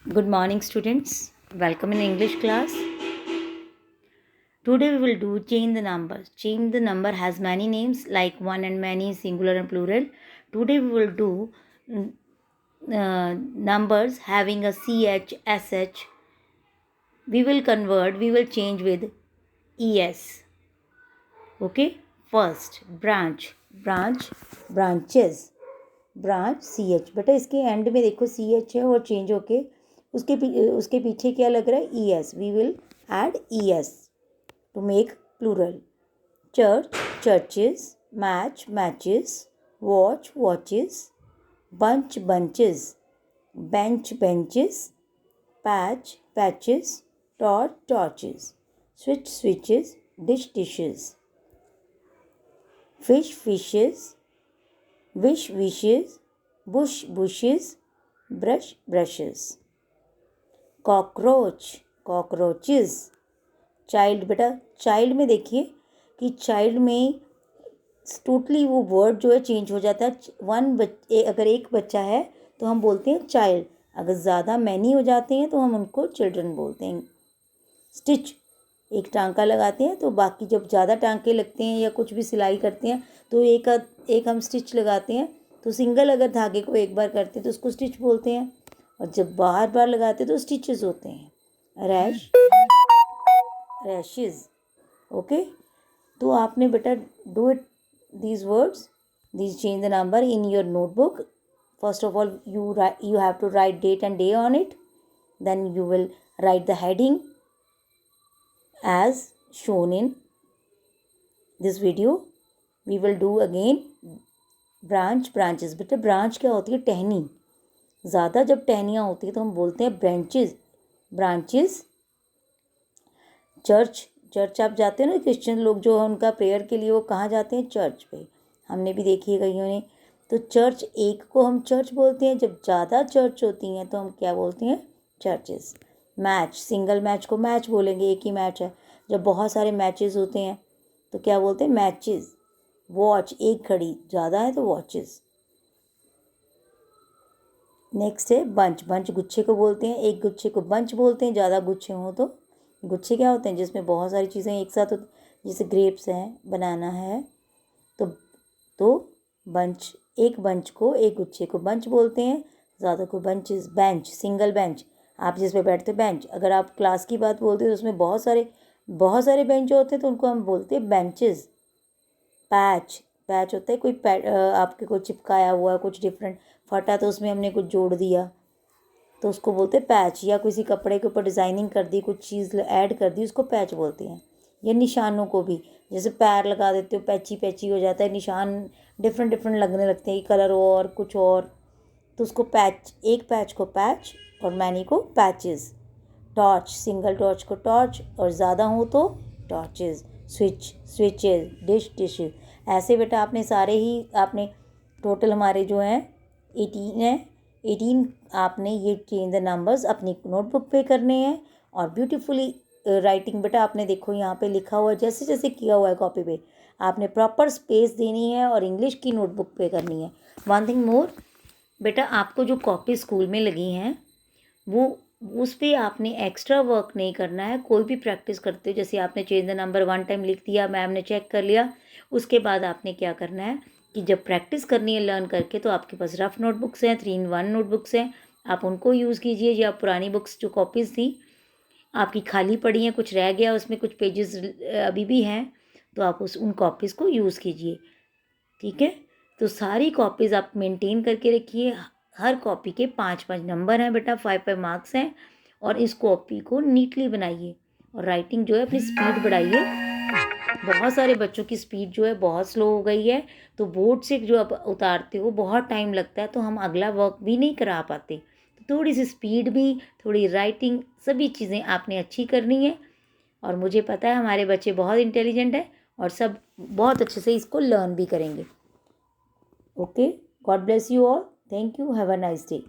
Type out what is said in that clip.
Good morning, students. Welcome in English class. Today we will do change the numbers. Change the number has many names like one and many, singular and plural. Today we will do numbers having a CH, SH. We will convert, we will change with ES. Okay. First, branch. Branches. Branch CH. बेटा इसके and में देखो CH है और change होके उसके पीछे क्या लग रहा है ES. We will add ES to make plural. Church churches, match matches, watch watches, bunch bunches, bench benches, patch patches, torch torches, switch switches, dish dishes, fish fishes, wish wishes, bush bushes, brush brushes. Cockroach cockroaches. Child. बेटा child में देखिए कि child में totally वो word जो है change हो जाता है. अगर एक बच्चा है तो हम बोलते हैं चाइल्ड. अगर ज़्यादा मैनी हो जाते हैं तो हम उनको चिल्ड्रन बोलते हैं. स्टिच. एक टांका लगाते हैं तो बाकी जब ज़्यादा टांके लगते हैं या कुछ भी सिलाई करते हैं तो एक हम स्टिच लगाते हैं. तो सिंगल अगर धागे को एक बार करते हैं तो उसको स्टिच बोलते हैं और जब बार बार लगाते हैं तो स्टिचेस होते हैं. रैशेज. ओके. तो आपने बेटा do it these words. These change the number in your notebook. First of all you have to write date and day on it. Then you will write the heading as shown in this video. We will do again branches. बेटा branch क्या होती है? टहनी. ज़्यादा जब टहनियाँ होती है तो हम बोलते हैं ब्रांचेस. चर्च आप जाते हैं ना, क्रिश्चियन लोग जो है उनका प्रेयर के लिए वो कहाँ जाते हैं? चर्च पे. हमने भी देखी है कईयों ने. तो चर्च एक को हम चर्च बोलते हैं. जब ज़्यादा चर्च होती हैं तो हम क्या बोलते हैं? चर्चेस. मैच. सिंगल मैच को मैच बोलेंगे, एक ही मैच है. जब बहुत सारे मैचेस होते हैं तो क्या बोलते हैं? मैचेस. वॉच. एक घड़ी ज़्यादा है तो वॉचेस. नेक्स्ट है बंच. गुच्छे को बोलते हैं. एक गुच्छे को बंच बोलते हैं. ज़्यादा गुच्छे हों तो गुच्छे क्या होते हैं? जिसमें बहुत सारी चीज़ें एक साथ होती. जैसे ग्रेप्स हैं, बनाना है, तो बंच. एक बंच को, एक गुच्छे को बंच बोलते हैं. ज़्यादा को बंचेस. बेंच. Single bench. आप जिस पे बैठते बेंच. अगर आप क्लास की बात बोलते हैं तो उसमें बहुत सारे बेंच होते हैं तो उनको हम बोलते हैं बेंचेस. पैच होता है कोई आपके को चिपकाया हुआ है, कुछ डिफरेंट फटा तो उसमें हमने कुछ जोड़ दिया तो उसको बोलते हैं पैच. या किसी कपड़े के ऊपर डिज़ाइनिंग कर दी, कुछ चीज़ ऐड कर दी, उसको पैच बोलते हैं. या निशानों को भी, जैसे पैर लगा देते हो पैची हो जाता है, निशान डिफरेंट लगने लगते हैं, कलर और कुछ और, तो उसको पैच. एक पैच को पैच और मैनी को पैचेस. टॉर्च. सिंगल टॉर्च को टॉर्च और ज़्यादा हो तो टॉर्चेस. स्विचेस. डिशेज. ऐसे बेटा आपने टोटल हमारे जो हैं 18 है. 18 आपने ये चेंज द नंबर्स अपनी नोटबुक पे करने हैं. और ब्यूटीफुली राइटिंग बेटा आपने देखो यहाँ पे लिखा हुआ है, जैसे किया हुआ है कॉपी पे, आपने प्रॉपर स्पेस देनी है और इंग्लिश की नोटबुक पे करनी है. वन थिंग मोर बेटा, आपको जो कॉपी स्कूल में लगी हैं वो उस पर आपने एक्स्ट्रा वर्क नहीं करना है. कोई भी प्रैक्टिस करते हो, जैसे आपने चेंज द नंबर 1 टाइम लिख दिया, मैम ने चेक कर लिया, उसके बाद आपने क्या करना है कि जब प्रैक्टिस करनी है लर्न करके तो आपके पास रफ नोटबुक्स हैं, 3-in-1 नोटबुक्स हैं, आप उनको यूज़ कीजिए. या पुरानी बुक्स जो कॉपीज़ थी आपकी खाली पड़ी हैं, कुछ रह गया उसमें, कुछ पेजेस अभी भी हैं, तो आप उन कॉपीज़ को यूज़ कीजिए. ठीक है. तो सारी कॉपीज़ आप मेंटेन करके रखिए. हर कॉपी के 5-5 नंबर हैं बेटा, 5-5 मार्क्स हैं. और इस कॉपी को नीटली बनाइए और राइटिंग जो है अपनी स्पीड बढ़ाइए. बहुत सारे बच्चों की स्पीड जो है बहुत स्लो हो गई है, तो बोर्ड से जो आप उतारते हो बहुत टाइम लगता है, तो हम अगला वर्क भी नहीं करा पाते. तो थोड़ी सी स्पीड भी, थोड़ी राइटिंग, सभी चीज़ें आपने अच्छी करनी है. और मुझे पता है हमारे बच्चे बहुत इंटेलिजेंट हैं और सब बहुत अच्छे से इसको लर्न भी करेंगे. Okay. God bless you all. Thank you. Have a nice day.